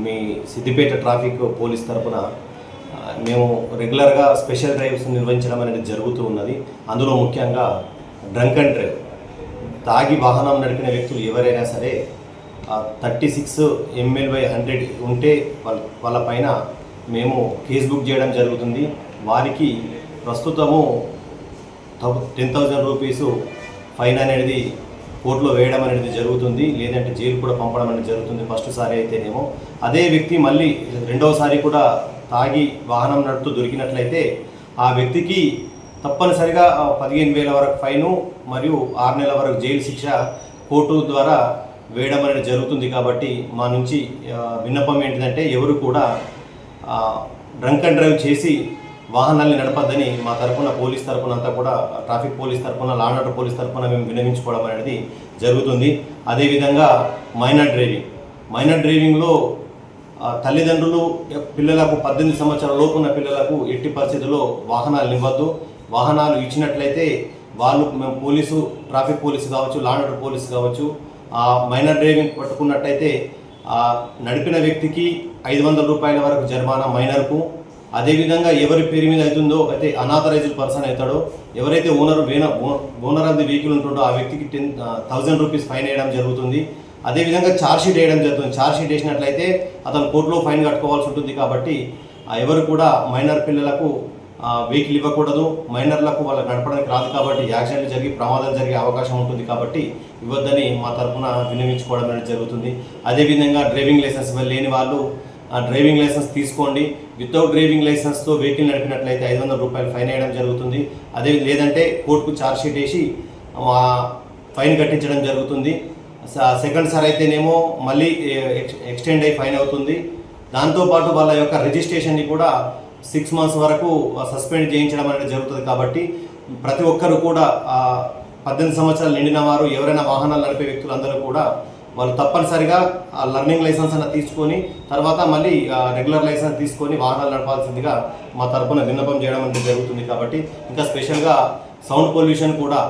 మీ Siddipet traffic police తరపున మేము రెగ్యులర్గా స్పెషల్ డ్రైవ్స్ నిర్వహించడం అనేది జరుగుతూ ఉన్నది. అందులో ముఖ్యంగా డ్రంక్ అండ్ డ్రైవ్, తాగి వాహనం నడిపిన వ్యక్తులు ఎవరైనా సరే 36 ml/100 ఉంటే వాళ్ళ పైన మేము కేసు బుక్ చేయడం జరుగుతుంది. వారికి ప్రస్తుతము 10,000 రూపీస్ ఫైన్ అనేది కోర్టులో వేయడం అనేది జరుగుతుంది, లేదంటే జైలు కూడా పంపడం అనేది జరుగుతుంది. ఫస్ట్ సారి అయితేనేమో అదే వ్యక్తి మళ్ళీ రెండవసారి కూడా తాగి వాహనం నడుపుతూ దొరికినట్లయితే ఆ వ్యక్తికి తప్పనిసరిగా 15,000 వరకు ఫైను మరియు 6 నెలల వరకు జైలు శిక్ష కోర్టు ద్వారా వేయడం అనేది జరుగుతుంది. కాబట్టి మా నుంచి విన్నపం ఏంటిదంటే ఎవరు కూడా డ్రంక్ అండ్ డ్రైవ్ చేసి వాహనాన్ని నడపద్దని మా తరఫున పోలీస్ తరఫున అంతా కూడా ట్రాఫిక్ పోలీస్ తరఫున లా అండ్ ఆర్డర్ పోలీస్ తరఫున మేము విన్నవించుకోవడం అనేది జరుగుతుంది. అదేవిధంగా మైనర్ డ్రైవింగ్లో తల్లిదండ్రులు పిల్లలకు 18 సంవత్సరాల లోపు ఉన్న పిల్లలకు ఎట్టి పరిస్థితుల్లో వాహనాలు ఇవ్వద్దు. వాహనాలు ఇచ్చినట్లయితే వాళ్ళు మేము ట్రాఫిక్ పోలీసు కావచ్చు, లా అండ్ ఆర్డర్ పోలీసు కావచ్చు, మైనర్ డ్రైవింగ్ పట్టుకున్నట్టయితే నడిపిన వ్యక్తికి 500 రూపాయల వరకు జరిమానా మైనర్కు. అదేవిధంగా ఎవరి పేరు మీద అవుతుందో అయితే అనాథరైజ్డ్ పర్సన్ అవుతాడో, ఎవరైతే ఓనర్ ఆఫ్ ది వెహికల్ ఉంటుండో ఆ వ్యక్తికి 10,000 రూపీస్ ఫైన్ వేయడం జరుగుతుంది. అదేవిధంగా ఛార్జ్షీట్ వేయడం జరుగుతుంది. ఛార్జ్షీట్ వేసినట్లయితే అతను కోర్టులో ఫైన్ కట్టుకోవాల్సి ఉంటుంది. కాబట్టి ఎవరు కూడా మైనర్ పిల్లలకు వెహికల్ ఇవ్వకూడదు. మైనర్లకు వాళ్ళకి నడపడానికి రాదు కాబట్టి యాక్సిడెంట్లు జరిగి ప్రమాదాలు జరిగే అవకాశం ఉంటుంది. కాబట్టి ఇవ్వద్దని మా తరఫున విన్నవించుకోవడం అనేది జరుగుతుంది. అదేవిధంగా డ్రైవింగ్ లైసెన్స్ లేని వాళ్ళు డ్రైవింగ్ లైసెన్స్ తీసుకోండి. వితౌట్ డ్రైవింగ్ లైసెన్స్తో వెహికల్ నడిపినట్లయితే 500 రూపాయలు ఫైన్ వేయడం జరుగుతుంది. అదే లేదంటే కోర్టుకు ఛార్జ్షీట్ వేసి ఫైన్ కట్టించడం జరుగుతుంది. సెకండ్ సార్ అయితేనేమో మళ్ళీ ఎక్స్టెండ్ అయ్యి ఫైన్ అవుతుంది. దాంతోపాటు వాళ్ళ యొక్క రిజిస్ట్రేషన్ని కూడా 6 months వరకు సస్పెండ్ చేయించడం అనేది జరుగుతుంది. కాబట్టి ప్రతి ఒక్కరు కూడా 18 సంవత్సరాలు నిండిన వారు ఎవరైనా వాహనాలు నడిపే వ్యక్తులందరూ కూడా వాళ్ళు తప్పనిసరిగా లర్నింగ్ లైసెన్స్ అన్న తీసుకొని తర్వాత మళ్ళీ రెగ్యులర్ లైసెన్స్ తీసుకొని వాహనాలు నడపాల్సిందిగా మా తరఫున విన్నపం చేయడం అనేది జరుగుతుంది. కాబట్టి ఇంకా స్పెషల్గా సౌండ్ పొల్యూషన్ కూడా